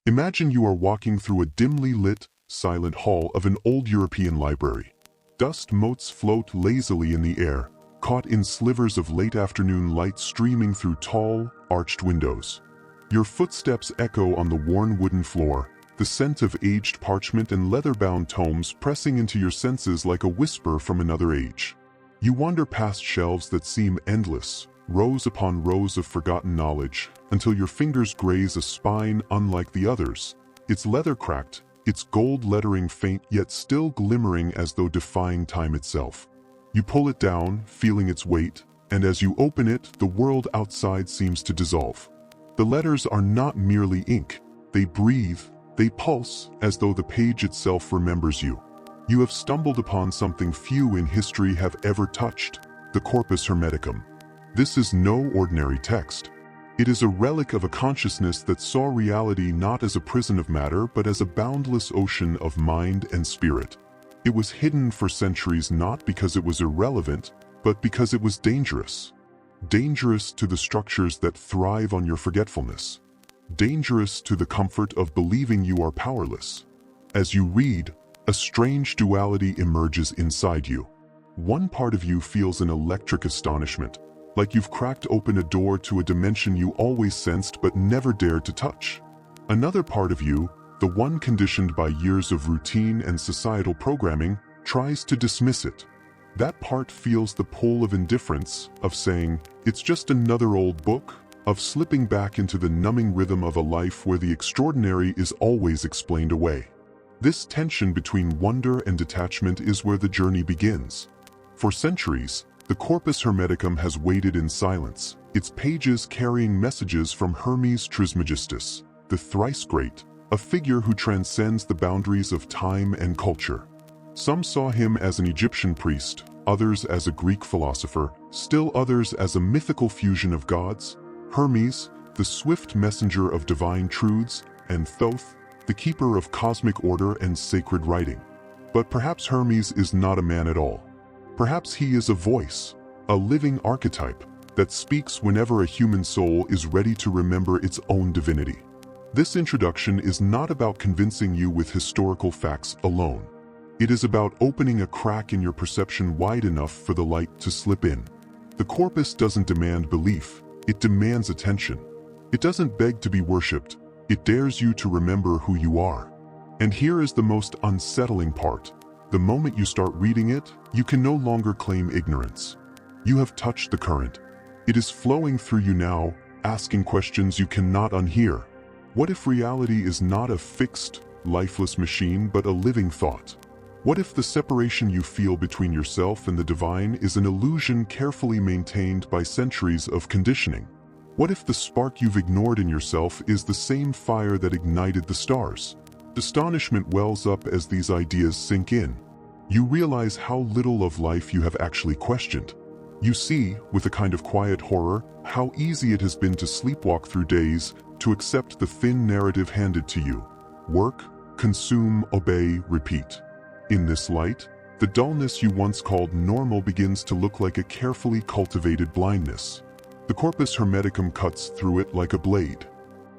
Imagine you are walking through a dimly lit, silent hall of an old European library. Dust motes float lazily in the air, caught in slivers of late afternoon light streaming through tall, arched windows. Your footsteps echo on the worn wooden floor, the scent of aged parchment and leather-bound tomes pressing into your senses like a whisper from another age. You wander past shelves that seem endless, rows upon rows of forgotten knowledge, until your fingers graze a spine unlike the others, its leather cracked, its gold lettering faint yet still glimmering as though defying time itself. You pull it down, feeling its weight, and as you open it, the world outside seems to dissolve. The letters are not merely ink. They breathe, they pulse, as though the page itself remembers you. You have stumbled upon something few in history have ever touched, the Corpus Hermeticum. This is no ordinary text. It is a relic of a consciousness that saw reality not as a prison of matter but as a boundless ocean of mind and spirit. It was hidden for centuries not because it was irrelevant, but because it was dangerous. Dangerous to the structures that thrive on your forgetfulness. Dangerous to the comfort of believing you are powerless. As you read, a strange duality emerges inside you. One part of you feels an electric astonishment, like you've cracked open a door to a dimension you always sensed but never dared to touch. Another part of you, the one conditioned by years of routine and societal programming, tries to dismiss it. That part feels the pull of indifference, of saying, it's just another old book, of slipping back into the numbing rhythm of a life where the extraordinary is always explained away. This tension between wonder and detachment is where the journey begins. For centuries, the Corpus Hermeticum has waited in silence, its pages carrying messages from Hermes Trismegistus, the thrice great, a figure who transcends the boundaries of time and culture. Some saw him as an Egyptian priest, others as a Greek philosopher, still others as a mythical fusion of gods. Hermes, the swift messenger of divine truths, and Thoth, the keeper of cosmic order and sacred writing. But perhaps Hermes is not a man at all. Perhaps he is a voice, a living archetype, that speaks whenever a human soul is ready to remember its own divinity. This introduction is not about convincing you with historical facts alone. It is about opening a crack in your perception wide enough for the light to slip in. The corpus doesn't demand belief, it demands attention. It doesn't beg to be worshipped, it dares you to remember who you are. And here is the most unsettling part. The moment you start reading it, you can no longer claim ignorance. You have touched the current. It is flowing through you now, asking questions you cannot unhear. What if reality is not a fixed, lifeless machine but a living thought? What if the separation you feel between yourself and the divine is an illusion carefully maintained by centuries of conditioning? What if the spark you've ignored in yourself is the same fire that ignited the stars? Astonishment wells up as these ideas sink in. You realize how little of life you have actually questioned. You see, with a kind of quiet horror, how easy it has been to sleepwalk through days, to accept the thin narrative handed to you. Work, consume, obey, repeat. In this light, the dullness you once called normal begins to look like a carefully cultivated blindness. The Corpus Hermeticum cuts through it like a blade.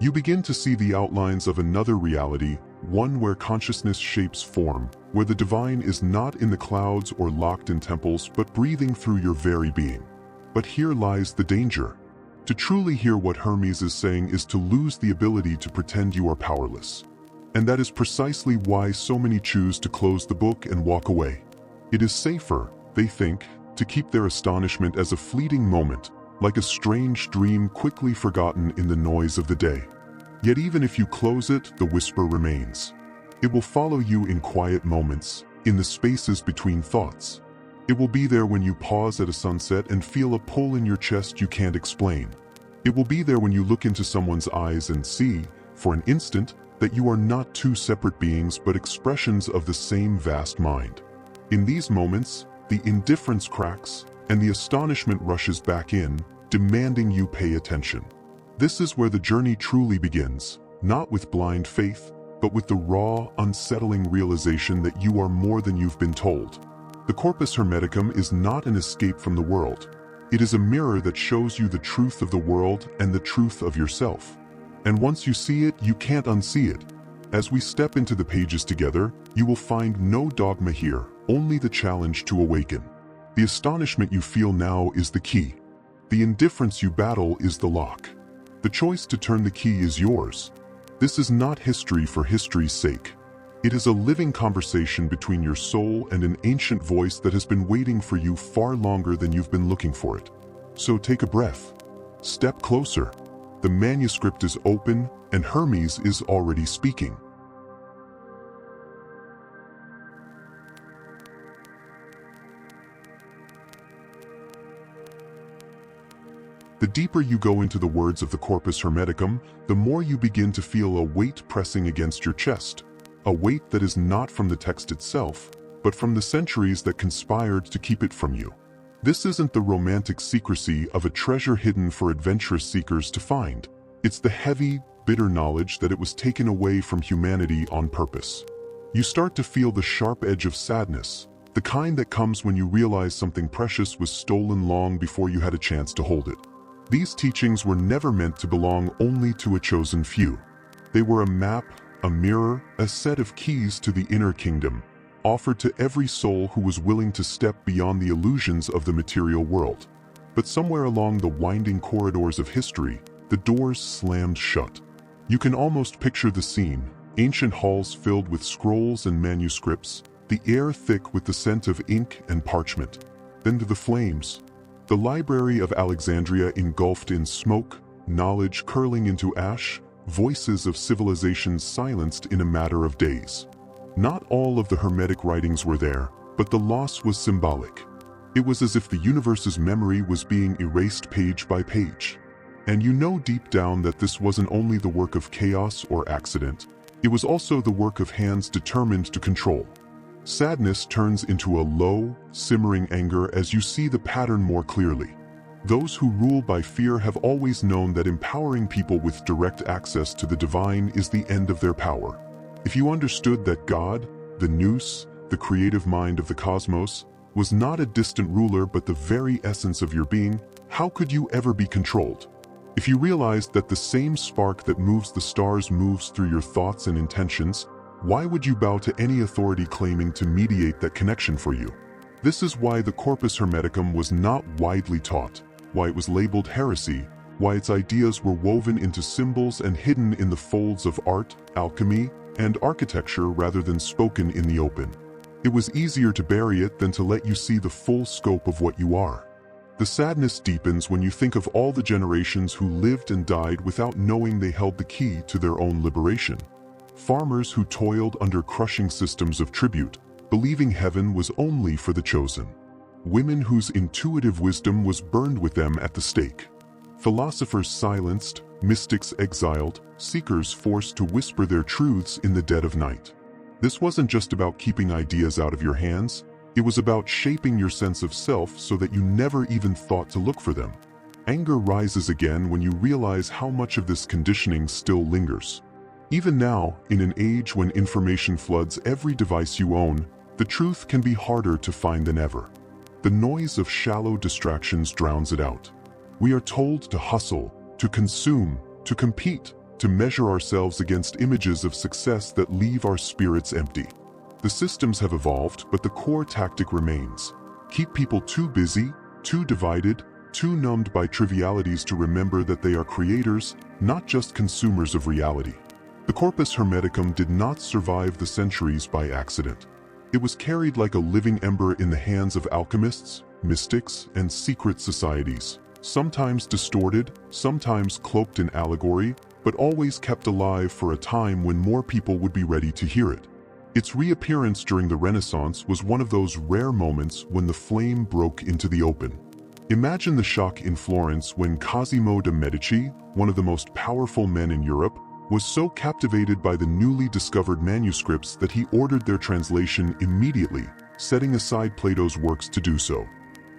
You begin to see the outlines of another reality, one where consciousness shapes form, where the divine is not in the clouds or locked in temples but breathing through your very being. But here lies the danger. To truly hear what Hermes is saying is to lose the ability to pretend you are powerless. And that is precisely why so many choose to close the book and walk away. It is safer, they think, to keep their astonishment as a fleeting moment, like a strange dream quickly forgotten in the noise of the day. Yet even if you close it, the whisper remains. It will follow you in quiet moments, in the spaces between thoughts. It will be there when you pause at a sunset and feel a pull in your chest you can't explain. It will be there when you look into someone's eyes and see, for an instant, that you are not two separate beings but expressions of the same vast mind. In these moments, the indifference cracks, and the astonishment rushes back in, demanding you pay attention. This is where the journey truly begins, not with blind faith, but with the raw, unsettling realization that you are more than you've been told. The Corpus Hermeticum is not an escape from the world. It is a mirror that shows you the truth of the world and the truth of yourself. And once you see it, you can't unsee it. As we step into the pages together, you will find no dogma here, only the challenge to awaken. The astonishment you feel now is the key. The indifference you battle is the lock. The choice to turn the key is yours. This is not history for history's sake. It is a living conversation between your soul and an ancient voice that has been waiting for you far longer than you've been looking for it. So take a breath. Step closer. The manuscript is open, and Hermes is already speaking. The deeper you go into the words of the Corpus Hermeticum, the more you begin to feel a weight pressing against your chest. A weight that is not from the text itself, but from the centuries that conspired to keep it from you. This isn't the romantic secrecy of a treasure hidden for adventurous seekers to find. It's the heavy, bitter knowledge that it was taken away from humanity on purpose. You start to feel the sharp edge of sadness, the kind that comes when you realize something precious was stolen long before you had a chance to hold it. These teachings were never meant to belong only to a chosen few. They were a map, a mirror, a set of keys to the inner kingdom, offered to every soul who was willing to step beyond the illusions of the material world. But somewhere along the winding corridors of history, the doors slammed shut. You can almost picture the scene, ancient halls filled with scrolls and manuscripts, the air thick with the scent of ink and parchment. Then to the flames. The Library of Alexandria engulfed in smoke, knowledge curling into ash, voices of civilizations silenced in a matter of days. Not all of the Hermetic writings were there, but the loss was symbolic. It was as if the universe's memory was being erased page by page. And you know deep down that this wasn't only the work of chaos or accident, it was also the work of hands determined to control. Sadness turns into a low, simmering anger as you see the pattern more clearly. Those who rule by fear have always known that empowering people with direct access to the divine is the end of their power. If you understood that God, the nous, the creative mind of the cosmos, was not a distant ruler but the very essence of your being, how could you ever be controlled? If you realized that the same spark that moves the stars moves through your thoughts and intentions, why would you bow to any authority claiming to mediate that connection for you? This is why the Corpus Hermeticum was not widely taught, why it was labeled heresy, why its ideas were woven into symbols and hidden in the folds of art, alchemy, and architecture rather than spoken in the open. It was easier to bury it than to let you see the full scope of what you are. The sadness deepens when you think of all the generations who lived and died without knowing they held the key to their own liberation. Farmers who toiled under crushing systems of tribute, believing heaven was only for the chosen. Women whose intuitive wisdom was burned with them at the stake. Philosophers silenced, mystics exiled, seekers forced to whisper their truths in the dead of night. This wasn't just about keeping ideas out of your hands, it was about shaping your sense of self so that you never even thought to look for them. Anger rises again when you realize how much of this conditioning still lingers. Even now, in an age when information floods every device you own, the truth can be harder to find than ever. The noise of shallow distractions drowns it out. We are told to hustle, to consume, to compete, to measure ourselves against images of success that leave our spirits empty. The systems have evolved, but the core tactic remains. Keep people too busy, too divided, too numbed by trivialities to remember that they are creators, not just consumers of reality. The Corpus Hermeticum did not survive the centuries by accident. It was carried like a living ember in the hands of alchemists, mystics, and secret societies, sometimes distorted, sometimes cloaked in allegory, but always kept alive for a time when more people would be ready to hear it. Its reappearance during the Renaissance was one of those rare moments when the flame broke into the open. Imagine the shock in Florence when Cosimo de' Medici, one of the most powerful men in Europe, was so captivated by the newly discovered manuscripts that he ordered their translation immediately, setting aside Plato's works to do so.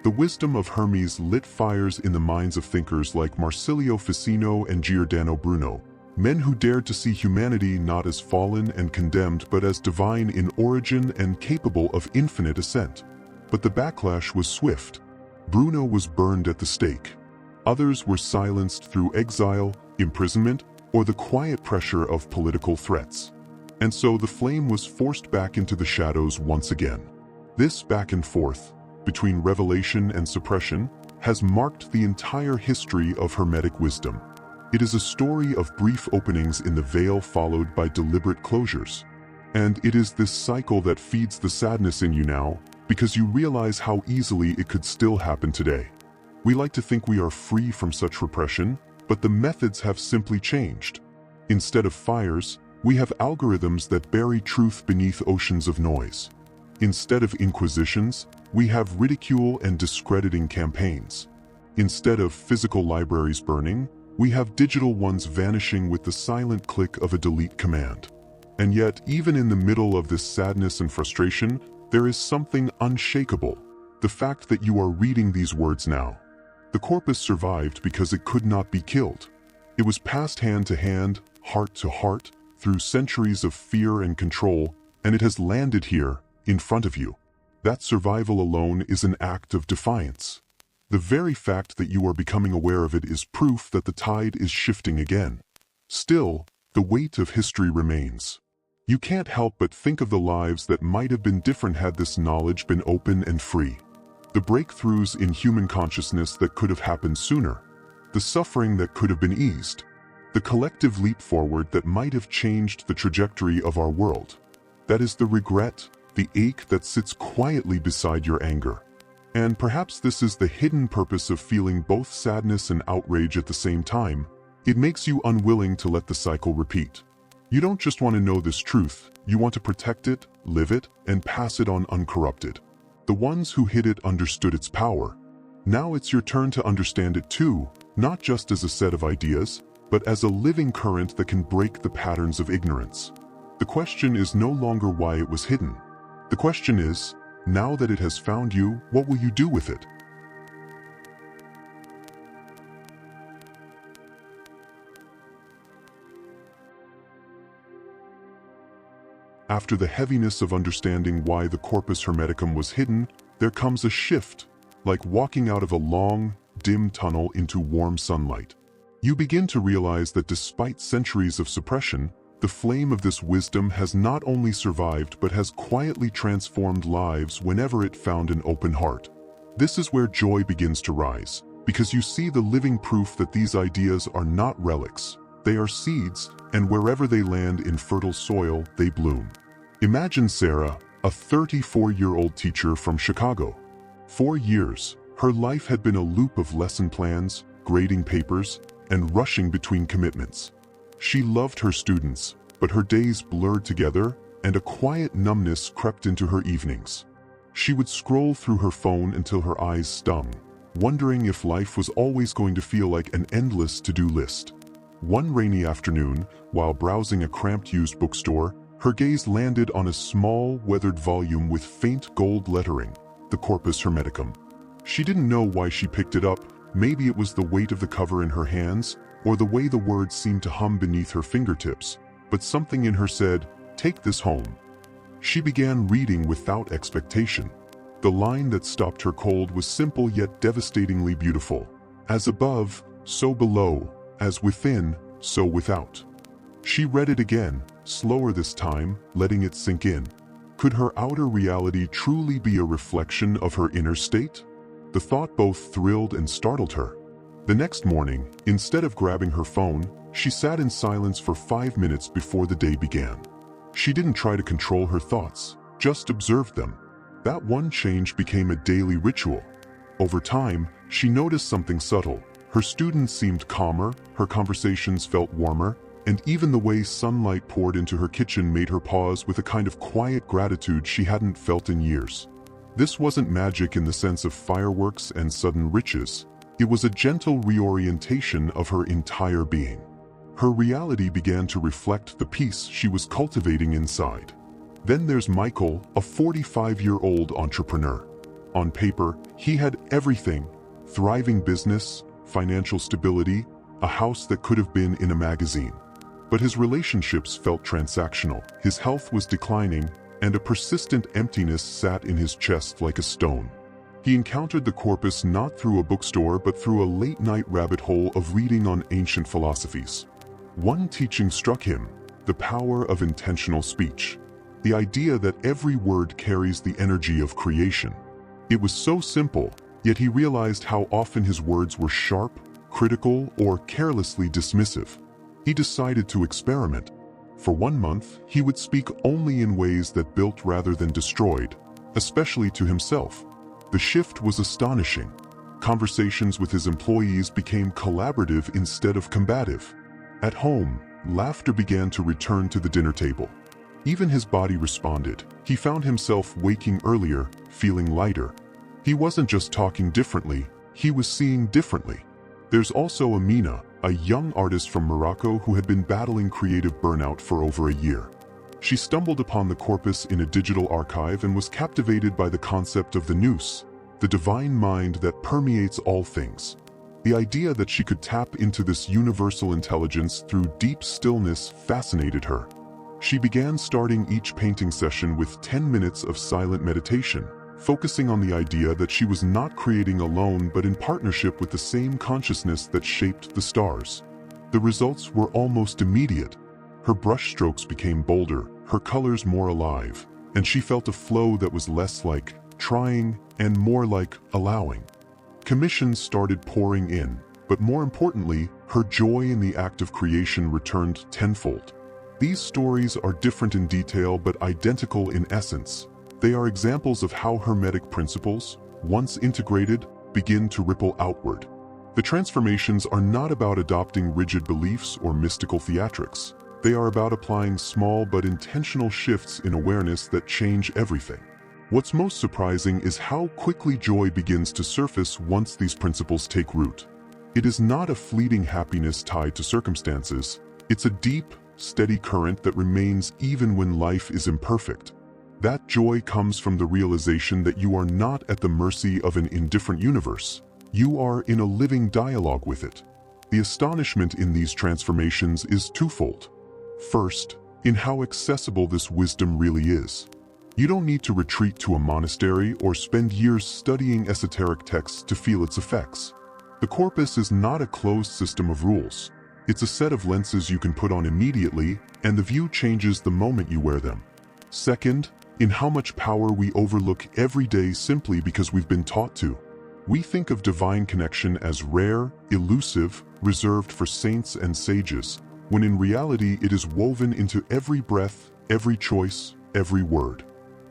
The wisdom of Hermes lit fires in the minds of thinkers like Marsilio Ficino and Giordano Bruno, men who dared to see humanity not as fallen and condemned but as divine in origin and capable of infinite ascent. But the backlash was swift. Bruno was burned at the stake. Others were silenced through exile, imprisonment, or the quiet pressure of political threats. And so the flame was forced back into the shadows once again. This back and forth, between revelation and suppression, has marked the entire history of Hermetic wisdom. It is a story of brief openings in the veil followed by deliberate closures. And it is this cycle that feeds the sadness in you now, because you realize how easily it could still happen today. We like to think we are free from such repression, but the methods have simply changed. Instead of fires, we have algorithms that bury truth beneath oceans of noise. Instead of inquisitions, we have ridicule and discrediting campaigns. Instead of physical libraries burning, we have digital ones vanishing with the silent click of a delete command. And yet, even in the middle of this sadness and frustration, there is something unshakable: the fact that you are reading these words now. The corpus survived because it could not be killed. It was passed hand to hand, heart to heart, through centuries of fear and control, and it has landed here, in front of you. That survival alone is an act of defiance. The very fact that you are becoming aware of it is proof that the tide is shifting again. Still, the weight of history remains. You can't help but think of the lives that might have been different had this knowledge been open and free. The breakthroughs in human consciousness that could have happened sooner. The suffering that could have been eased. The collective leap forward that might have changed the trajectory of our world. That is the regret, the ache that sits quietly beside your anger. And perhaps this is the hidden purpose of feeling both sadness and outrage at the same time. It makes you unwilling to let the cycle repeat. You don't just want to know this truth, you want to protect it, live it, and pass it on uncorrupted. The ones who hid it understood its power. Now it's your turn to understand it too, not just as a set of ideas, but as a living current that can break the patterns of ignorance. The question is no longer why it was hidden. The question is, now that it has found you, what will you do with it? After the heaviness of understanding why the corpus hermeticum was hidden, there comes a shift, like walking out of a long, dim tunnel into warm sunlight. You begin to realize that despite centuries of suppression, the flame of this wisdom has not only survived but has quietly transformed lives whenever it found an open heart. This is where joy begins to rise, because you see the living proof that these ideas are not relics. They are seeds, and wherever they land in fertile soil, they bloom. Imagine Sarah, a 34-year-old teacher from Chicago. For years, her life had been a loop of lesson plans, grading papers, and rushing between commitments. She loved her students, but her days blurred together, and a quiet numbness crept into her evenings. She would scroll through her phone until her eyes stung, wondering if life was always going to feel like an endless to-do list. One rainy afternoon, while browsing a cramped used bookstore, her gaze landed on a small, weathered volume with faint gold lettering, the Corpus Hermeticum. She didn't know why she picked it up. Maybe it was the weight of the cover in her hands, or the way the words seemed to hum beneath her fingertips, but something in her said, "Take this home." She began reading without expectation. The line that stopped her cold was simple yet devastatingly beautiful. As above, so below, as within, so without. She read it again, slower this time, letting it sink in. Could her outer reality truly be a reflection of her inner state? The thought both thrilled and startled her. The next morning, instead of grabbing her phone, she sat in silence for 5 minutes before the day began. She didn't try to control her thoughts, just observed them. That one change became a daily ritual. Over time, she noticed something subtle. Her students seemed calmer, her conversations felt warmer, and even the way sunlight poured into her kitchen made her pause with a kind of quiet gratitude she hadn't felt in years. This wasn't magic in the sense of fireworks and sudden riches. It was a gentle reorientation of her entire being. Her reality began to reflect the peace she was cultivating inside. Then there's Michael, a 45-year-old entrepreneur. On paper, he had everything: thriving business, financial stability, a house that could have been in a magazine. But his relationships felt transactional, his health was declining, and a persistent emptiness sat in his chest like a stone. He encountered the corpus not through a bookstore but through a late-night rabbit hole of reading on ancient philosophies. One teaching struck him: the power of intentional speech. The idea that every word carries the energy of creation. It was so simple, yet he realized how often his words were sharp, critical, or carelessly dismissive. He decided to experiment. For 1 month, he would speak only in ways that built rather than destroyed, especially to himself. The shift was astonishing. Conversations with his employees became collaborative instead of combative. At home, laughter began to return to the dinner table. Even his body responded. He found himself waking earlier, feeling lighter. He wasn't just talking differently, he was seeing differently. There's also Amina, a young artist from Morocco who had been battling creative burnout for over a year. She stumbled upon the corpus in a digital archive and was captivated by the concept of the nous, the divine mind that permeates all things. The idea that she could tap into this universal intelligence through deep stillness fascinated her. She began starting each painting session with 10 minutes of silent meditation, focusing on the idea that she was not creating alone but in partnership with the same consciousness that shaped the stars. The results were almost immediate. Her brushstrokes became bolder, her colors more alive, and she felt a flow that was less like trying and more like allowing. Commissions started pouring in, but more importantly, her joy in the act of creation returned tenfold. These stories are different in detail but identical in essence. They are examples of how Hermetic principles, once integrated, begin to ripple outward. The transformations are not about adopting rigid beliefs or mystical theatrics. They are about applying small but intentional shifts in awareness that change everything. What's most surprising is how quickly joy begins to surface once these principles take root. It is not a fleeting happiness tied to circumstances. It's a deep, steady current that remains even when life is imperfect. That joy comes from the realization that you are not at the mercy of an indifferent universe. You are in a living dialogue with it. The astonishment in these transformations is twofold. First, in how accessible this wisdom really is. You don't need to retreat to a monastery or spend years studying esoteric texts to feel its effects. The corpus is not a closed system of rules. It's a set of lenses you can put on immediately, and the view changes the moment you wear them. Second, in how much power we overlook every day simply because we've been taught to. We think of divine connection as rare, elusive, reserved for saints and sages, when in reality it is woven into every breath, every choice, every word.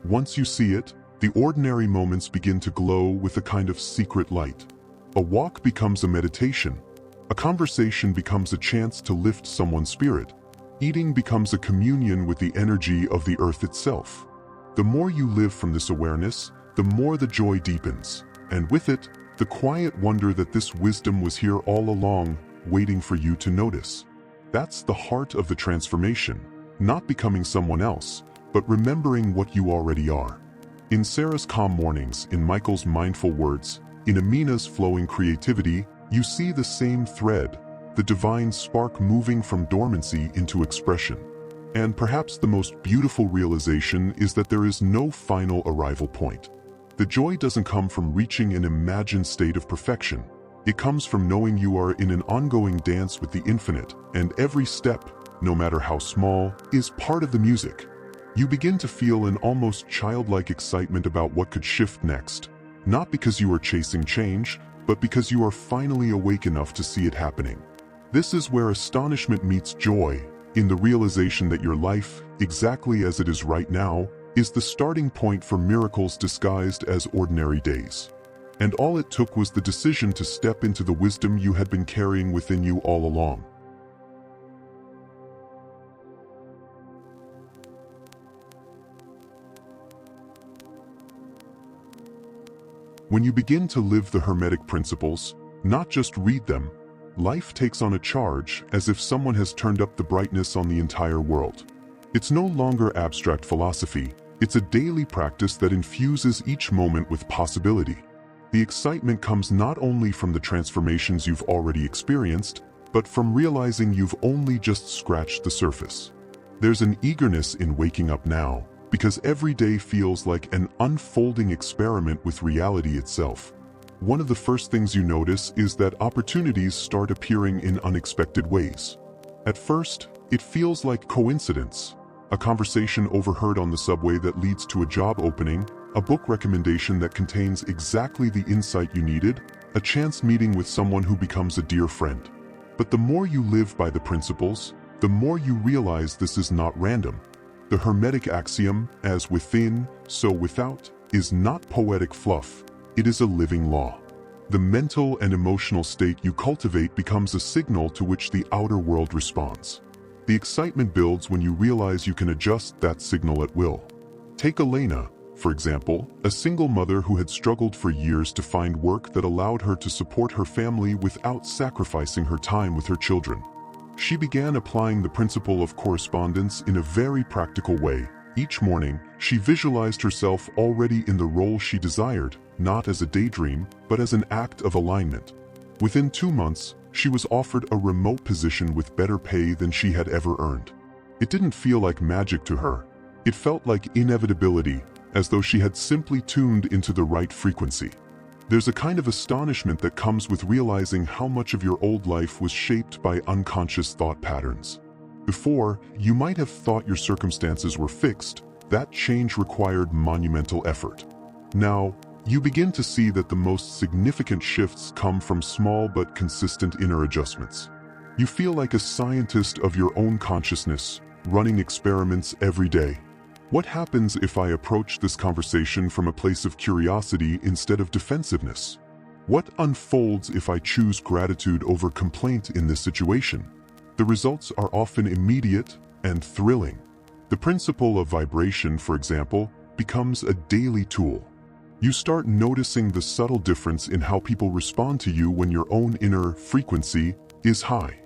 Once you see it, the ordinary moments begin to glow with a kind of secret light. A walk becomes a meditation. A conversation becomes a chance to lift someone's spirit. Eating becomes a communion with the energy of the earth itself. The more you live from this awareness, the more the joy deepens, and with it, the quiet wonder that this wisdom was here all along, waiting for you to notice. That's the heart of the transformation, not becoming someone else, but remembering what you already are. In Sarah's calm mornings, in Michael's mindful words, in Amina's flowing creativity, you see the same thread, the divine spark moving from dormancy into expression. And perhaps the most beautiful realization is that there is no final arrival point. The joy doesn't come from reaching an imagined state of perfection. It comes from knowing you are in an ongoing dance with the infinite, and every step, no matter how small, is part of the music. You begin to feel an almost childlike excitement about what could shift next, not because you are chasing change, but because you are finally awake enough to see it happening. This is where astonishment meets joy, in the realization that your life, exactly as it is right now, is the starting point for miracles disguised as ordinary days. And all it took was the decision to step into the wisdom you had been carrying within you all along. When you begin to live the Hermetic principles, not just read them, life takes on a charge as if someone has turned up the brightness on the entire world. It's no longer abstract philosophy, it's a daily practice that infuses each moment with possibility. The excitement comes not only from the transformations you've already experienced, but from realizing you've only just scratched the surface. There's an eagerness in waking up now, because every day feels like an unfolding experiment with reality itself. One of the first things you notice is that opportunities start appearing in unexpected ways. At first, it feels like coincidence. A conversation overheard on the subway that leads to a job opening, a book recommendation that contains exactly the insight you needed, a chance meeting with someone who becomes a dear friend. But the more you live by the principles, the more you realize this is not random. The Hermetic axiom, as within, so without, is not poetic fluff. It is a living law. The mental and emotional state you cultivate becomes a signal to which the outer world responds. The excitement builds when you realize you can adjust that signal at will. Take Elena, for example, a single mother who had struggled for years to find work that allowed her to support her family without sacrificing her time with her children. She began applying the principle of correspondence in a very practical way. Each morning, she visualized herself already in the role she desired, not as a daydream, but as an act of alignment. Within 2 months, she was offered a remote position with better pay than she had ever earned. It didn't feel like magic to her. It felt like inevitability, as though she had simply tuned into the right frequency. There's a kind of astonishment that comes with realizing how much of your old life was shaped by unconscious thought patterns. Before, you might have thought your circumstances were fixed. That change required monumental effort. Now, you begin to see that the most significant shifts come from small but consistent inner adjustments. You feel like a scientist of your own consciousness, running experiments every day. What happens if I approach this conversation from a place of curiosity instead of defensiveness? What unfolds if I choose gratitude over complaint in this situation? The results are often immediate and thrilling. The principle of vibration, for example, becomes a daily tool. You start noticing the subtle difference in how people respond to you when your own inner frequency is high.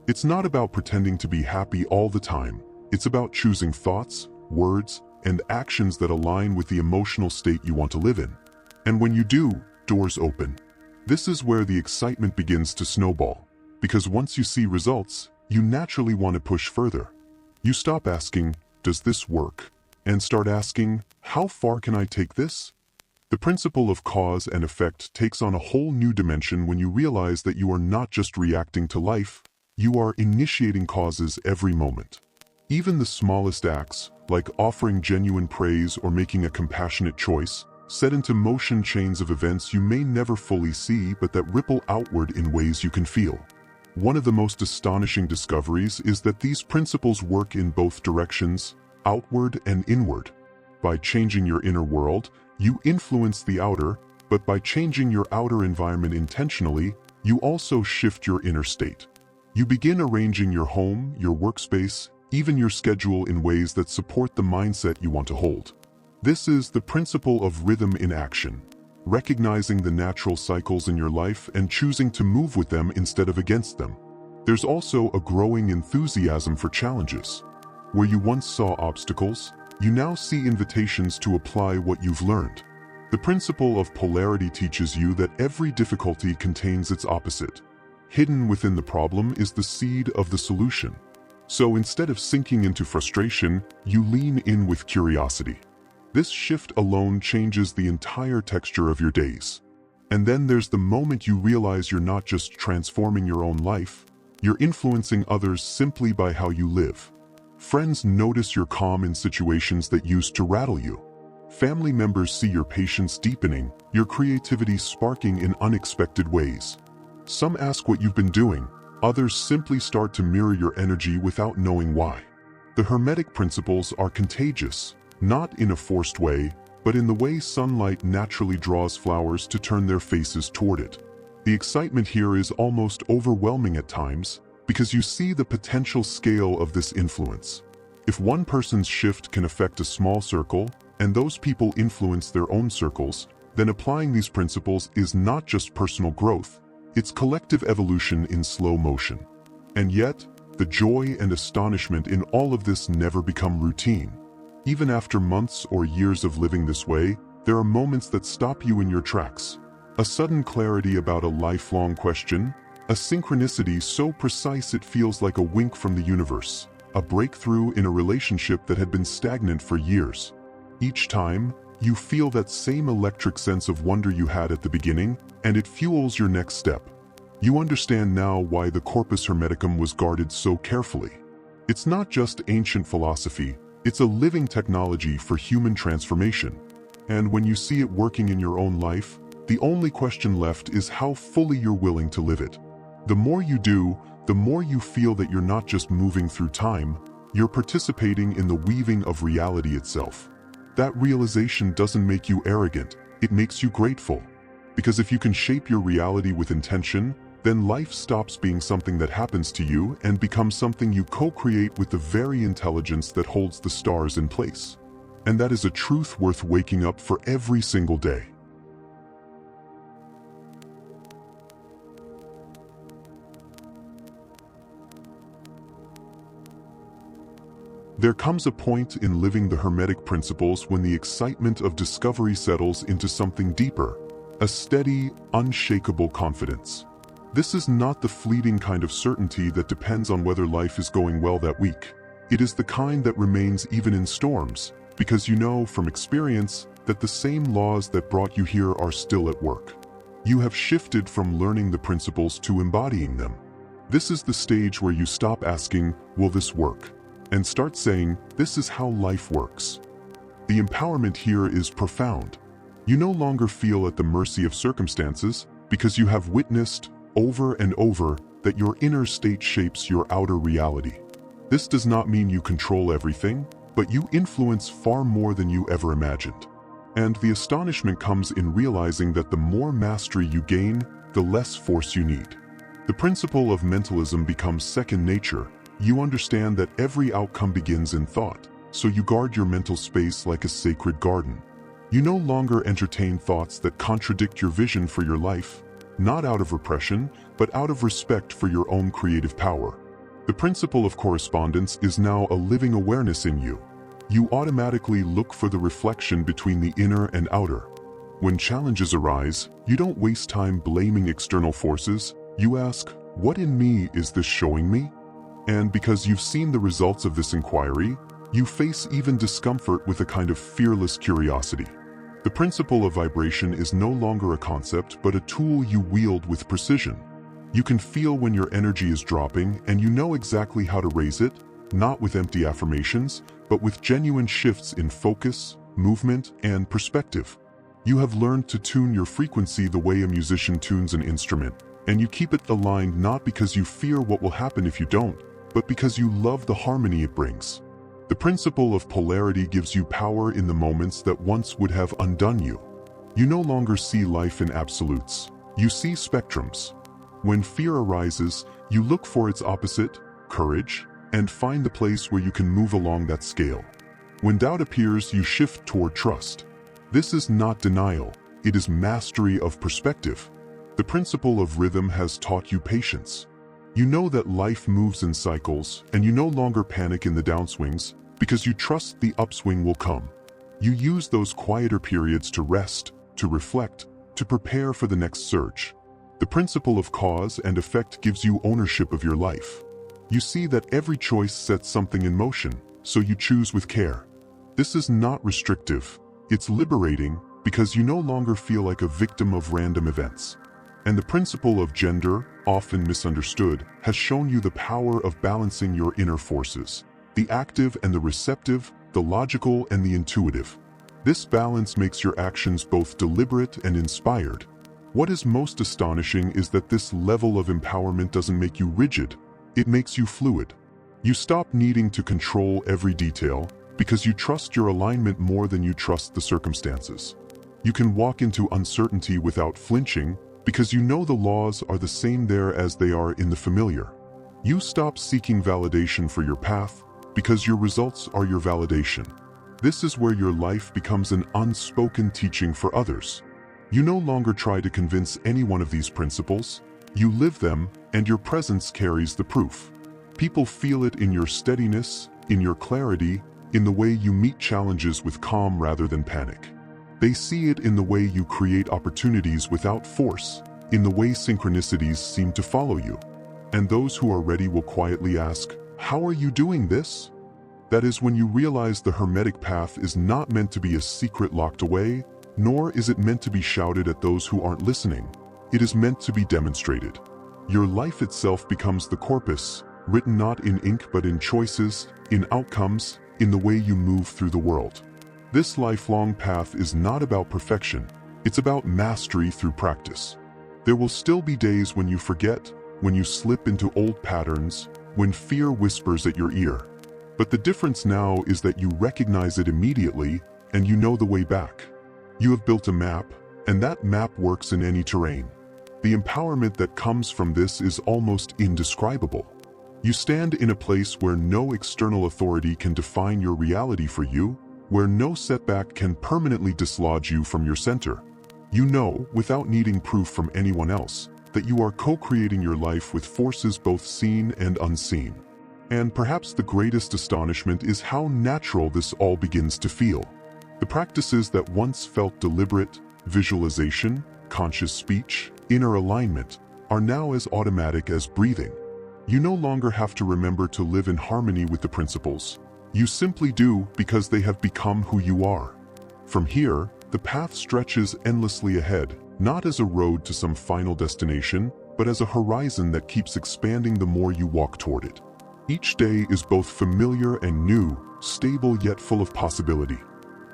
It's not about pretending to be happy all the time. It's about choosing thoughts, words, and actions that align with the emotional state you want to live in. And when you do, doors open. This is where the excitement begins to snowball, because once you see results, you naturally want to push further. You stop asking, "Does this work?" and start asking, "How far can I take this?" The principle of cause and effect takes on a whole new dimension when you realize that you are not just reacting to life, you are initiating causes every moment. Even the smallest acts, like offering genuine praise or making a compassionate choice, set into motion chains of events you may never fully see but that ripple outward in ways you can feel. One of the most astonishing discoveries is that these principles work in both directions, outward and inward. By changing your inner world, you influence the outer, but by changing your outer environment intentionally, you also shift your inner state. You begin arranging your home, your workspace, even your schedule in ways that support the mindset you want to hold. This is the principle of rhythm in action, recognizing the natural cycles in your life and choosing to move with them instead of against them. There's also a growing enthusiasm for challenges. Where you once saw obstacles, you now see invitations to apply what you've learned. The principle of polarity teaches you that every difficulty contains its opposite. Hidden within the problem is the seed of the solution. So instead of sinking into frustration, you lean in with curiosity. This shift alone changes the entire texture of your days. And then there's the moment you realize you're not just transforming your own life, you're influencing others simply by how you live. Friends notice your calm in situations that used to rattle you. Family members see your patience deepening, your creativity sparking in unexpected ways. Some ask what you've been doing. Others simply start to mirror your energy without knowing why. The Hermetic principles are contagious, not in a forced way, but in the way sunlight naturally draws flowers to turn their faces toward it. The excitement here is almost overwhelming at times, because you see the potential scale of this influence. If one person's shift can affect a small circle, and those people influence their own circles, then applying these principles is not just personal growth, it's collective evolution in slow motion. And yet, the joy and astonishment in all of this never become routine. Even after months or years of living this way, there are moments that stop you in your tracks. A sudden clarity about a lifelong question, a synchronicity so precise it feels like a wink from the universe, a breakthrough in a relationship that had been stagnant for years. Each time, you feel that same electric sense of wonder you had at the beginning, and it fuels your next step. You understand now why the Corpus Hermeticum was guarded so carefully. It's not just ancient philosophy, it's a living technology for human transformation. And when you see it working in your own life, the only question left is how fully you're willing to live it. The more you do, the more you feel that you're not just moving through time, you're participating in the weaving of reality itself. That realization doesn't make you arrogant, it makes you grateful. Because if you can shape your reality with intention, then life stops being something that happens to you and becomes something you co-create with the very intelligence that holds the stars in place. And that is a truth worth waking up for every single day. There comes a point in living the Hermetic principles when the excitement of discovery settles into something deeper, a steady, unshakable confidence. This is not the fleeting kind of certainty that depends on whether life is going well that week. It is the kind that remains even in storms, because you know from experience that the same laws that brought you here are still at work. You have shifted from learning the principles to embodying them. This is the stage where you stop asking, "Will this work?" and start saying, "This is how life works." The empowerment here is profound. You no longer feel at the mercy of circumstances because you have witnessed, over and over, that your inner state shapes your outer reality. This does not mean you control everything, but you influence far more than you ever imagined. And the astonishment comes in realizing that the more mastery you gain, the less force you need. The principle of mentalism becomes second nature. You understand that every outcome begins in thought, so you guard your mental space like a sacred garden. You no longer entertain thoughts that contradict your vision for your life, not out of repression, but out of respect for your own creative power. The principle of correspondence is now a living awareness in you. You automatically look for the reflection between the inner and outer. When challenges arise, you don't waste time blaming external forces. You ask, "What in me is this showing me?" And because you've seen the results of this inquiry, you face even discomfort with a kind of fearless curiosity. The principle of vibration is no longer a concept, but a tool you wield with precision. You can feel when your energy is dropping, and you know exactly how to raise it, not with empty affirmations, but with genuine shifts in focus, movement, and perspective. You have learned to tune your frequency the way a musician tunes an instrument, and you keep it aligned not because you fear what will happen if you don't, but because you love the harmony it brings. The principle of polarity gives you power in the moments that once would have undone you. You no longer see life in absolutes. You see spectrums. When fear arises, you look for its opposite, courage, and find the place where you can move along that scale. When doubt appears, you shift toward trust. This is not denial, it is mastery of perspective. The principle of rhythm has taught you patience. You know that life moves in cycles, and you no longer panic in the downswings because you trust the upswing will come. You use those quieter periods to rest, to reflect, to prepare for the next surge. The principle of cause and effect gives you ownership of your life. You see that every choice sets something in motion, so you choose with care. This is not restrictive, it's liberating because you no longer feel like a victim of random events. And the principle of gender, often misunderstood, has shown you the power of balancing your inner forces, the active and the receptive, the logical and the intuitive. This balance makes your actions both deliberate and inspired. What is most astonishing is that this level of empowerment doesn't make you rigid, it makes you fluid. You stop needing to control every detail because you trust your alignment more than you trust the circumstances. You can walk into uncertainty without flinching, because you know the laws are the same there as they are in the familiar. You stop seeking validation for your path, because your results are your validation. This is where your life becomes an unspoken teaching for others. You no longer try to convince any one of these principles, you live them, and your presence carries the proof. People feel it in your steadiness, in your clarity, in the way you meet challenges with calm rather than panic. They see it in the way you create opportunities without force, in the way synchronicities seem to follow you. And those who are ready will quietly ask, "How are you doing this?" That is when you realize the Hermetic path is not meant to be a secret locked away, nor is it meant to be shouted at those who aren't listening. It is meant to be demonstrated. Your life itself becomes the corpus, written not in ink but in choices, in outcomes, in the way you move through the world. This lifelong path is not about perfection, it's about mastery through practice. There will still be days when you forget, when you slip into old patterns, when fear whispers at your ear. But the difference now is that you recognize it immediately and you know the way back. You have built a map, and that map works in any terrain. The empowerment that comes from this is almost indescribable. You stand in a place where no external authority can define your reality for you, where no setback can permanently dislodge you from your center. You know, without needing proof from anyone else, that you are co-creating your life with forces both seen and unseen. And perhaps the greatest astonishment is how natural this all begins to feel. The practices that once felt deliberate, visualization, conscious speech, inner alignment, are now as automatic as breathing. You no longer have to remember to live in harmony with the principles. You simply do because they have become who you are. From here, the path stretches endlessly ahead, not as a road to some final destination, but as a horizon that keeps expanding the more you walk toward it. Each day is both familiar and new, stable yet full of possibility.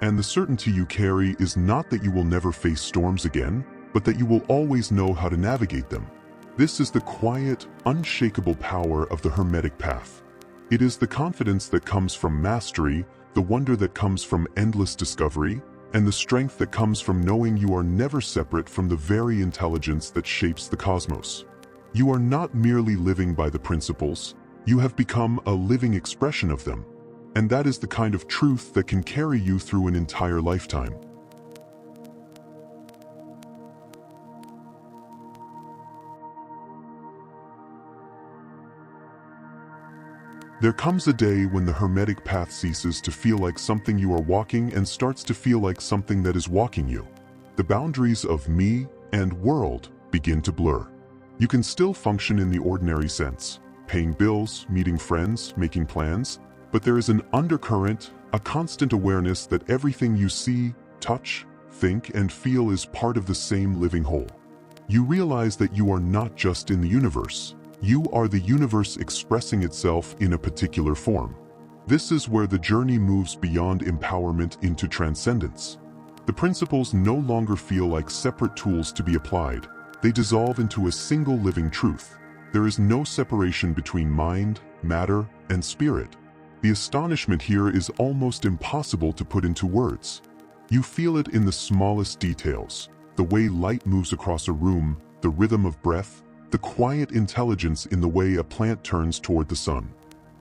And the certainty you carry is not that you will never face storms again, but that you will always know how to navigate them. This is the quiet, unshakable power of the Hermetic path. It is the confidence that comes from mastery, the wonder that comes from endless discovery, and the strength that comes from knowing you are never separate from the very intelligence that shapes the cosmos. You are not merely living by the principles, you have become a living expression of them. And that is the kind of truth that can carry you through an entire lifetime. There comes a day when the Hermetic path ceases to feel like something you are walking and starts to feel like something that is walking you. The boundaries of me and world begin to blur. You can still function in the ordinary sense, paying bills, meeting friends, making plans, but there is an undercurrent, a constant awareness that everything you see, touch, think, and feel is part of the same living whole. You realize that you are not just in the universe. You are the universe expressing itself in a particular form. This is where the journey moves beyond empowerment into transcendence. The principles no longer feel like separate tools to be applied. They dissolve into a single living truth. There is no separation between mind, matter, and spirit. The astonishment here is almost impossible to put into words. You feel it in the smallest details, the way light moves across a room, the rhythm of breath, the quiet intelligence in the way a plant turns toward the sun.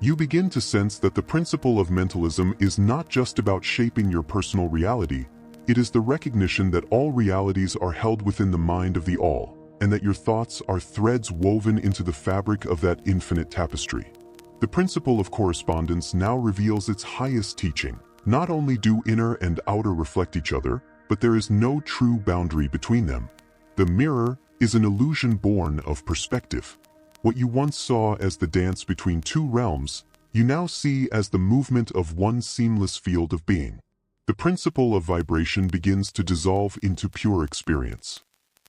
You begin to sense that the principle of mentalism is not just about shaping your personal reality, it is the recognition that all realities are held within the mind of the all, and that your thoughts are threads woven into the fabric of that infinite tapestry. The principle of correspondence now reveals its highest teaching. Not only do inner and outer reflect each other, but there is no true boundary between them. The mirror is an illusion born of perspective. What you once saw as the dance between two realms, you now see as the movement of one seamless field of being. The principle of vibration begins to dissolve into pure experience.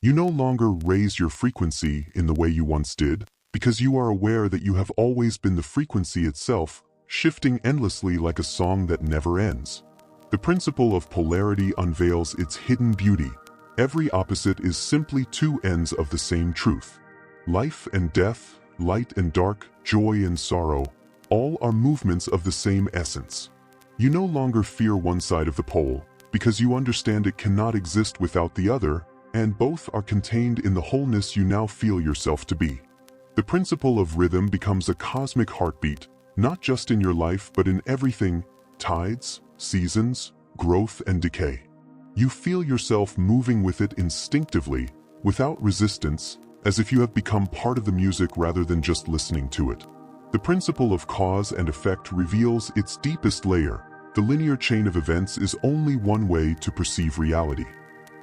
You no longer raise your frequency in the way you once did, because you are aware that you have always been the frequency itself, shifting endlessly like a song that never ends. The principle of polarity unveils its hidden beauty. Every opposite is simply two ends of the same truth. Life and death, light and dark, joy and sorrow, all are movements of the same essence. You no longer fear one side of the pole, because you understand it cannot exist without the other, and both are contained in the wholeness you now feel yourself to be. The principle of rhythm becomes a cosmic heartbeat, not just in your life but in everything, tides, seasons, growth and decay. You feel yourself moving with it instinctively, without resistance, as if you have become part of the music rather than just listening to it. The principle of cause and effect reveals its deepest layer. The linear chain of events is only one way to perceive reality.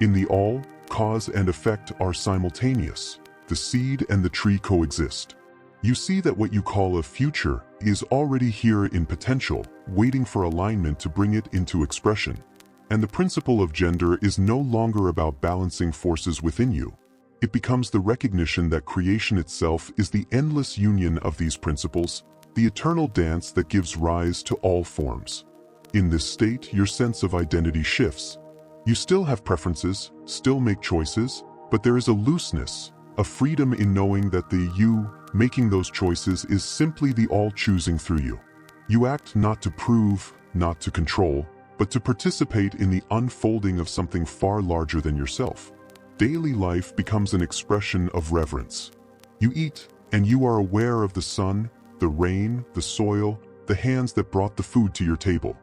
In the all, cause and effect are simultaneous. The seed and the tree coexist. You see that what you call a future is already here in potential, waiting for alignment to bring it into expression. And the principle of gender is no longer about balancing forces within you. It becomes the recognition that creation itself is the endless union of these principles, the eternal dance that gives rise to all forms. In this state, your sense of identity shifts. You still have preferences, still make choices, but there is a looseness, a freedom in knowing that the you making those choices is simply the all choosing through you. You act not to prove, not to control, but to participate in the unfolding of something far larger than yourself. Daily life becomes an expression of reverence. You eat, and you are aware of the sun, the rain, the soil, the hands that brought the food to your table.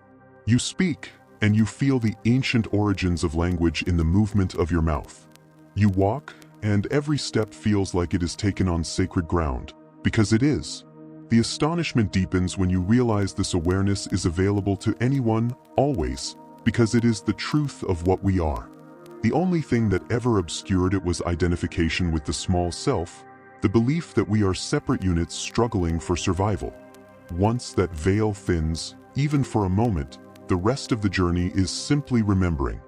You speak, and you feel the ancient origins of language in the movement of your mouth. You walk, and every step feels like it is taken on sacred ground, because it is. The astonishment deepens when you realize this awareness is available to anyone, always, because it is the truth of what we are. The only thing that ever obscured it was identification with the small self, the belief that we are separate units struggling for survival. Once that veil thins, even for a moment, the rest of the journey is simply remembering.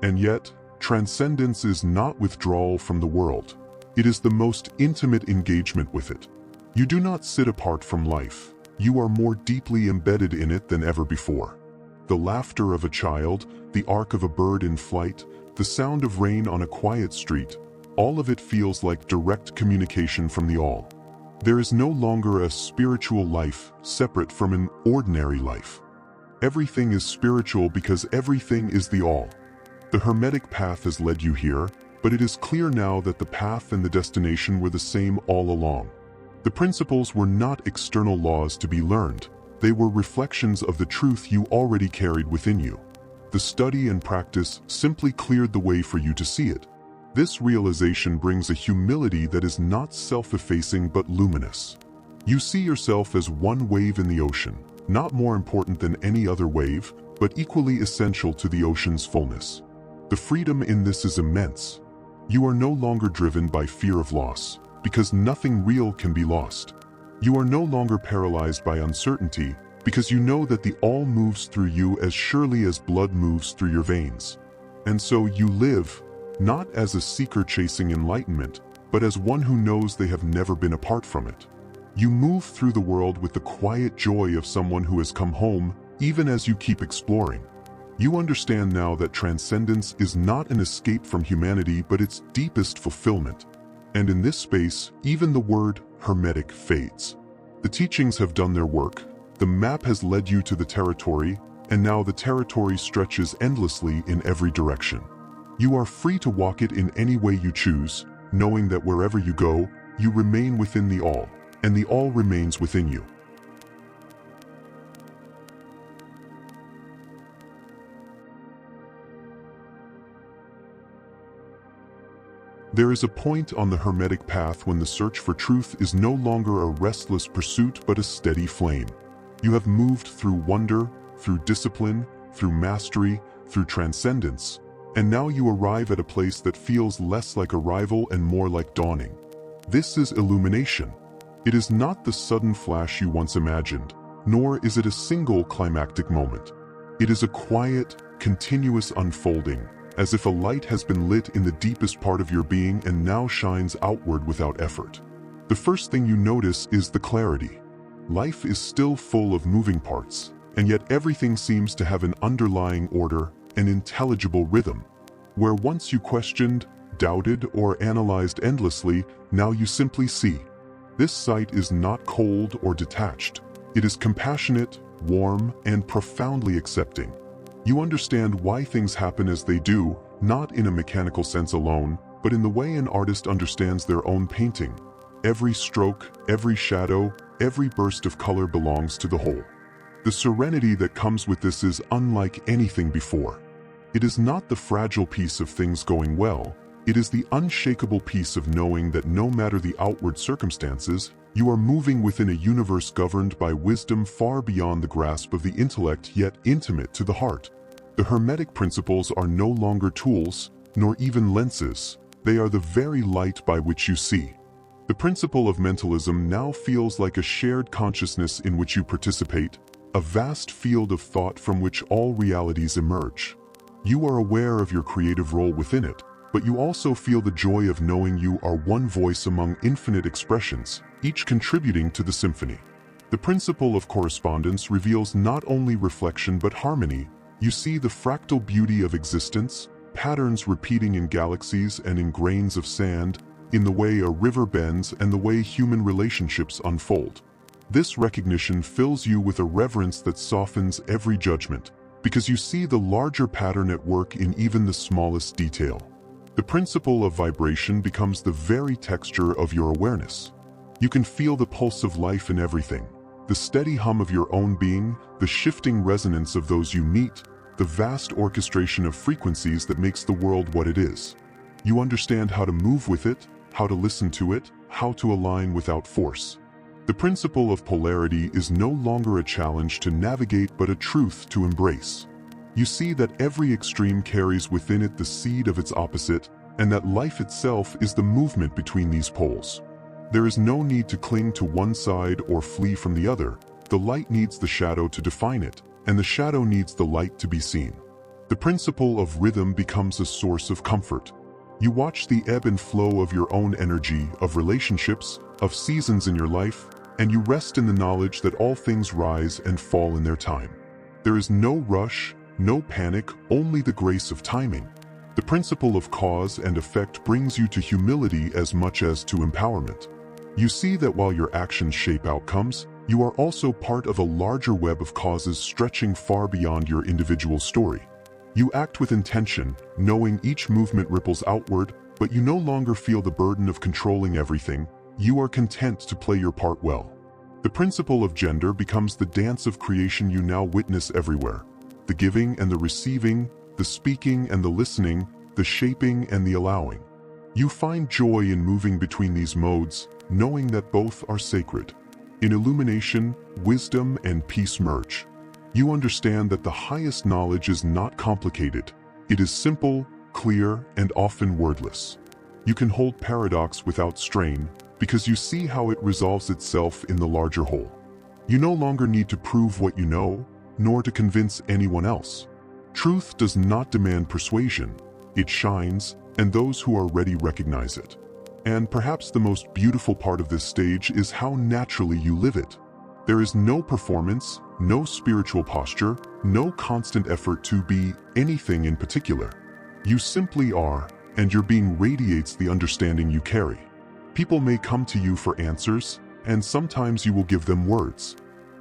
And yet, transcendence is not withdrawal from the world. It is the most intimate engagement with it. You do not sit apart from life. You are more deeply embedded in it than ever before. The laughter of a child, the arc of a bird in flight, the sound of rain on a quiet street, all of it feels like direct communication from the all. There is no longer a spiritual life separate from an ordinary life. Everything is spiritual because everything is the all. The Hermetic path has led you here, but it is clear now that the path and the destination were the same all along. The principles were not external laws to be learned. They were reflections of the truth you already carried within you. The study and practice simply cleared the way for you to see it. This realization brings a humility that is not self-effacing but luminous. You see yourself as one wave in the ocean, not more important than any other wave, but equally essential to the ocean's fullness. The freedom in this is immense. You are no longer driven by fear of loss, because nothing real can be lost. You are no longer paralyzed by uncertainty, because you know that the all moves through you as surely as blood moves through your veins. And so you live, not as a seeker chasing enlightenment, but as one who knows they have never been apart from it. You move through the world with the quiet joy of someone who has come home, even as you keep exploring. You understand now that transcendence is not an escape from humanity, but its deepest fulfillment. And in this space, even the word hermetic fades. The teachings have done their work. The map has led you to the territory, and now the territory stretches endlessly in every direction. You are free to walk it in any way you choose, knowing that wherever you go, you remain within the all, and the all remains within you. There is a point on the Hermetic path when the search for truth is no longer a restless pursuit but a steady flame. You have moved through wonder, through discipline, through mastery, through transcendence, and now you arrive at a place that feels less like arrival and more like dawning. This is illumination. It is not the sudden flash you once imagined, nor is it a single climactic moment. It is a quiet, continuous unfolding, as if a light has been lit in the deepest part of your being and now shines outward without effort. The first thing you notice is the clarity. Life is still full of moving parts, and yet everything seems to have an underlying order, an intelligible rhythm. Where once you questioned, doubted, or analyzed endlessly, now you simply see. This sight is not cold or detached. It is compassionate, warm, and profoundly accepting. You understand why things happen as they do, not in a mechanical sense alone, but in the way an artist understands their own painting. Every stroke, every shadow, every burst of color belongs to the whole. The serenity that comes with this is unlike anything before. It is not the fragile peace of things going well, it is the unshakable peace of knowing that no matter the outward circumstances, you are moving within a universe governed by wisdom far beyond the grasp of the intellect yet intimate to the heart. The Hermetic principles are no longer tools, nor even lenses. They are the very light by which you see. The principle of mentalism now feels like a shared consciousness in which you participate, a vast field of thought from which all realities emerge. You are aware of your creative role within it, but you also feel the joy of knowing you are one voice among infinite expressions, each contributing to the symphony. The principle of correspondence reveals not only reflection but harmony. You see the fractal beauty of existence, patterns repeating in galaxies and in grains of sand, in the way a river bends and the way human relationships unfold. This recognition fills you with a reverence that softens every judgment, because you see the larger pattern at work in even the smallest detail. The principle of vibration becomes the very texture of your awareness. You can feel the pulse of life in everything, the steady hum of your own being, the shifting resonance of those you meet, the vast orchestration of frequencies that makes the world what it is. You understand how to move with it, how to listen to it, how to align without force. The principle of polarity is no longer a challenge to navigate but a truth to embrace. You see that every extreme carries within it the seed of its opposite, and that life itself is the movement between these poles. There is no need to cling to one side or flee from the other. The light needs the shadow to define it, and the shadow needs the light to be seen. The principle of rhythm becomes a source of comfort. You watch the ebb and flow of your own energy, of relationships, of seasons in your life, and you rest in the knowledge that all things rise and fall in their time. There is no rush, no panic, only the grace of timing. The principle of cause and effect brings you to humility as much as to empowerment. You see that while your actions shape outcomes, you are also part of a larger web of causes stretching far beyond your individual story. You act with intention, knowing each movement ripples outward, but you no longer feel the burden of controlling everything. You are content to play your part well. The principle of gender becomes the dance of creation you now witness everywhere. The giving and the receiving, the speaking and the listening, the shaping and the allowing. You find joy in moving between these modes, knowing that both are sacred. In illumination, wisdom and peace merge. You understand that the highest knowledge is not complicated. It is simple, clear, and often wordless. You can hold paradox without strain, because you see how it resolves itself in the larger whole. You no longer need to prove what you know, nor to convince anyone else. Truth does not demand persuasion. It shines, and those who are ready recognize it. And perhaps the most beautiful part of this stage is how naturally you live it. There is no performance, no spiritual posture, no constant effort to be anything in particular. You simply are, and your being radiates the understanding you carry. People may come to you for answers, and sometimes you will give them words.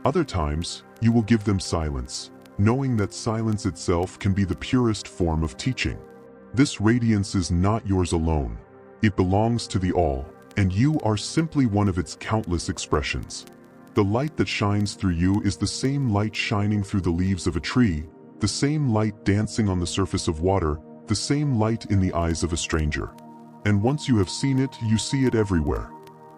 Other times, you will give them silence, knowing that silence itself can be the purest form of teaching. This radiance is not yours alone. It belongs to the all, and you are simply one of its countless expressions. The light that shines through you is the same light shining through the leaves of a tree, the same light dancing on the surface of water, the same light in the eyes of a stranger. And once you have seen it, you see it everywhere.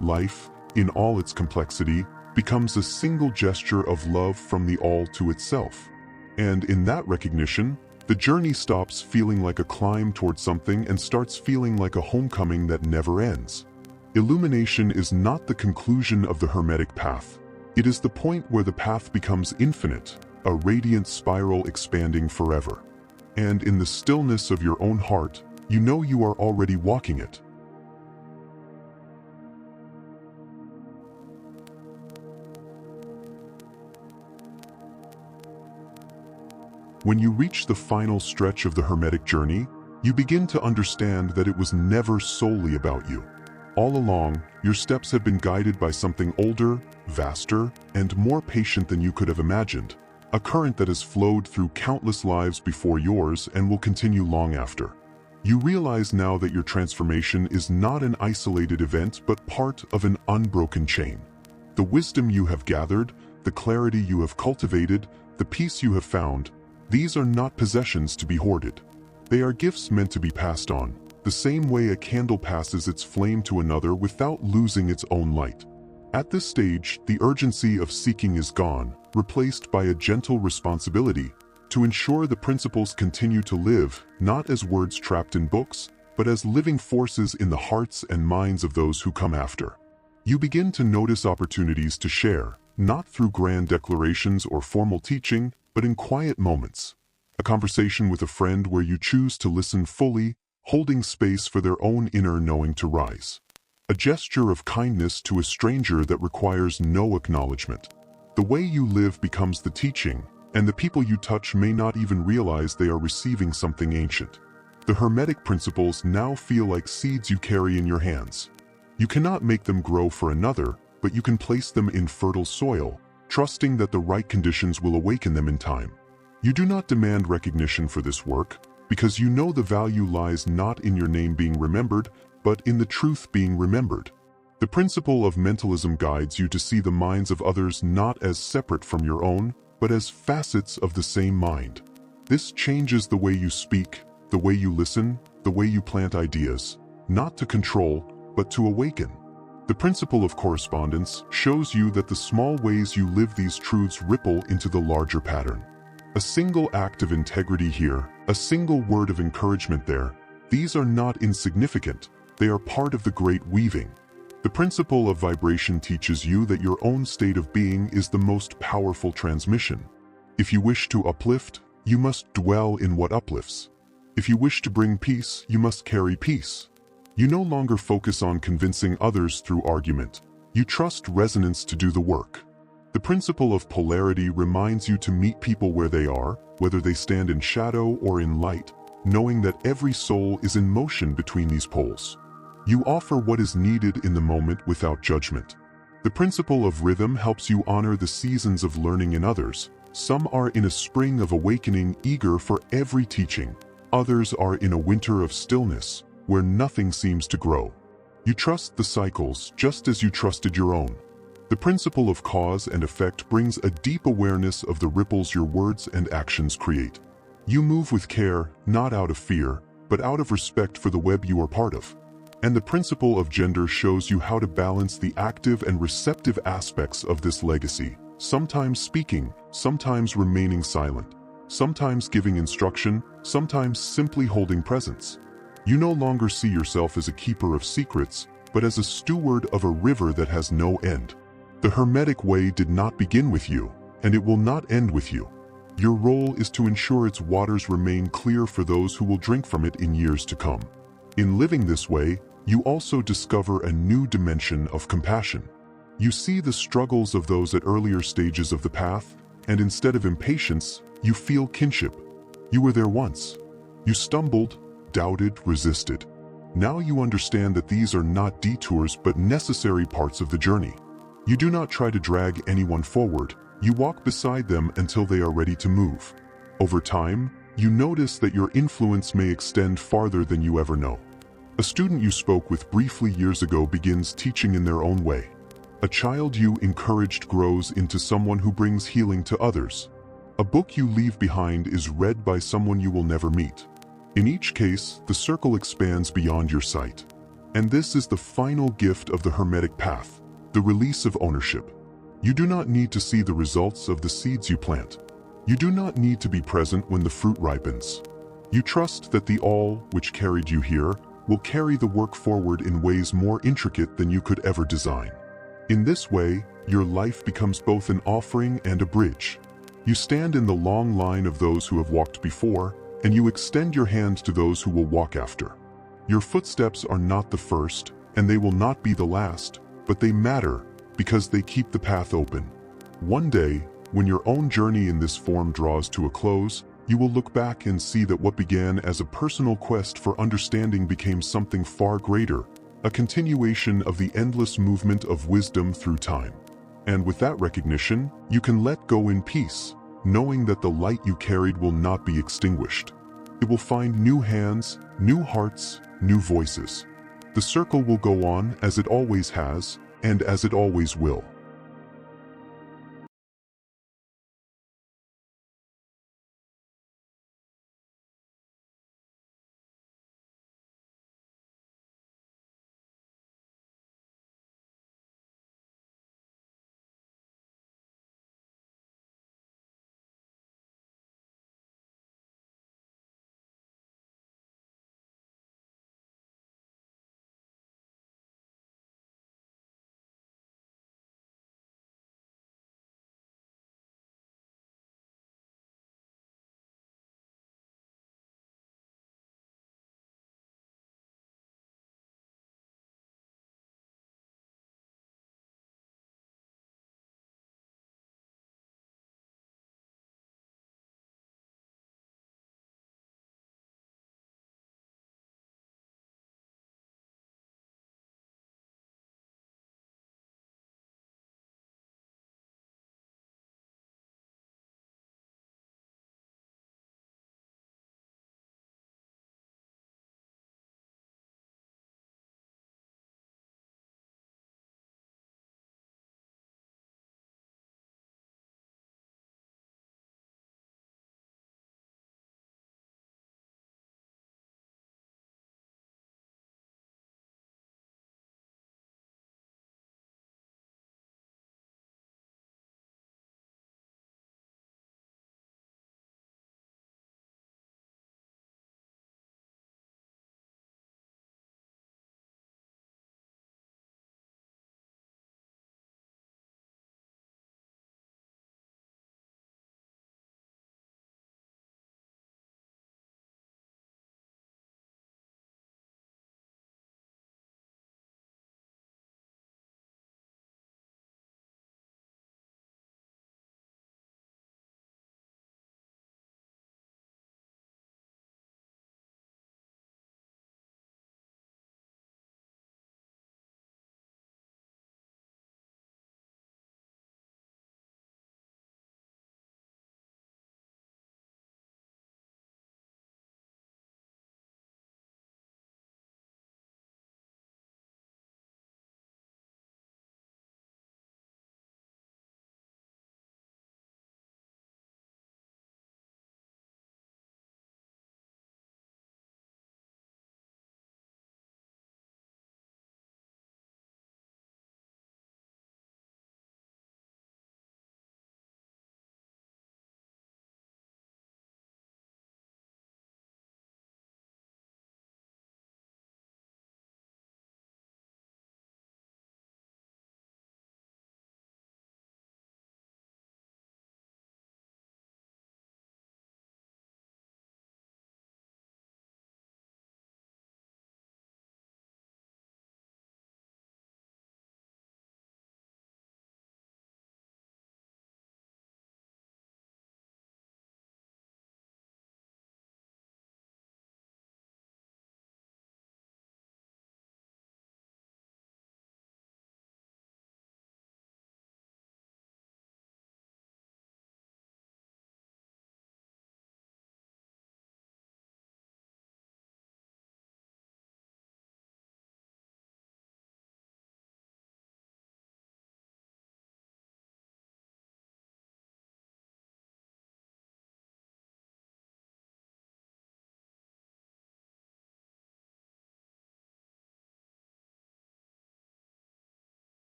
Life, in all its complexity, becomes a single gesture of love from the all to itself. And in that recognition, the journey stops feeling like a climb towards something and starts feeling like a homecoming that never ends. Illumination is not the conclusion of the Hermetic path. It is the point where the path becomes infinite, a radiant spiral expanding forever. And in the stillness of your own heart, you know you are already walking it. When you reach the final stretch of the Hermetic journey, you begin to understand that it was never solely about you. All along, your steps have been guided by something older, vaster, and more patient than you could have imagined, a current that has flowed through countless lives before yours and will continue long after. You realize now that your transformation is not an isolated event but part of an unbroken chain. The wisdom you have gathered, the clarity you have cultivated, the peace you have found, these are not possessions to be hoarded. They are gifts meant to be passed on, the same way a candle passes its flame to another without losing its own light. At this stage, the urgency of seeking is gone, replaced by a gentle responsibility to ensure the principles continue to live, not as words trapped in books, but as living forces in the hearts and minds of those who come after. You begin to notice opportunities to share, not through grand declarations or formal teaching, but in quiet moments. A conversation with a friend where you choose to listen fully, holding space for their own inner knowing to rise. A gesture of kindness to a stranger that requires no acknowledgement. The way you live becomes the teaching, and the people you touch may not even realize they are receiving something ancient. The Hermetic principles now feel like seeds you carry in your hands. You cannot make them grow for another, but you can place them in fertile soil, trusting that the right conditions will awaken them in time. You do not demand recognition for this work, because you know the value lies not in your name being remembered, but in the truth being remembered. The principle of mentalism guides you to see the minds of others not as separate from your own, but as facets of the same mind. This changes the way you speak, the way you listen, the way you plant ideas, not to control, but to awaken. The principle of correspondence shows you that the small ways you live these truths ripple into the larger pattern. A single act of integrity here, a single word of encouragement there, these are not insignificant, they are part of the great weaving. The principle of vibration teaches you that your own state of being is the most powerful transmission. If you wish to uplift, you must dwell in what uplifts. If you wish to bring peace, you must carry peace. You no longer focus on convincing others through argument. You trust resonance to do the work. The principle of polarity reminds you to meet people where they are, whether they stand in shadow or in light, knowing that every soul is in motion between these poles. You offer what is needed in the moment without judgment. The principle of rhythm helps you honor the seasons of learning in others. Some are in a spring of awakening, eager for every teaching. Others are in a winter of stillness, where nothing seems to grow. You trust the cycles just as you trusted your own. The principle of cause and effect brings a deep awareness of the ripples your words and actions create. You move with care, not out of fear, but out of respect for the web you are part of. And the principle of gender shows you how to balance the active and receptive aspects of this legacy, sometimes speaking, sometimes remaining silent, sometimes giving instruction, sometimes simply holding presence. You no longer see yourself as a keeper of secrets, but as a steward of a river that has no end. The Hermetic way did not begin with you, and it will not end with you. Your role is to ensure its waters remain clear for those who will drink from it in years to come. In living this way, you also discover a new dimension of compassion. You see the struggles of those at earlier stages of the path, and instead of impatience, you feel kinship. You were there once. You stumbled, doubted, resisted. Now you understand that these are not detours but necessary parts of the journey. You do not try to drag anyone forward, you walk beside them until they are ready to move. Over time, you notice that your influence may extend farther than you ever know. A student you spoke with briefly years ago begins teaching in their own way. A child you encouraged grows into someone who brings healing to others. A book you leave behind is read by someone you will never meet. In each case, the circle expands beyond your sight. And this is the final gift of the Hermetic path, the release of ownership. You do not need to see the results of the seeds you plant. You do not need to be present when the fruit ripens. You trust that the all, which carried you here, will carry the work forward in ways more intricate than you could ever design. In this way, your life becomes both an offering and a bridge. You stand in the long line of those who have walked before, and you extend your hand to those who will walk after. Your footsteps are not the first, and they will not be the last, but they matter because they keep the path open. One day, when your own journey in this form draws to a close, you will look back and see that what began as a personal quest for understanding became something far greater, a continuation of the endless movement of wisdom through time. And with that recognition, you can let go in peace, knowing that the light you carried will not be extinguished. It will find new hands, new hearts, new voices. The circle will go on as it always has, and as it always will.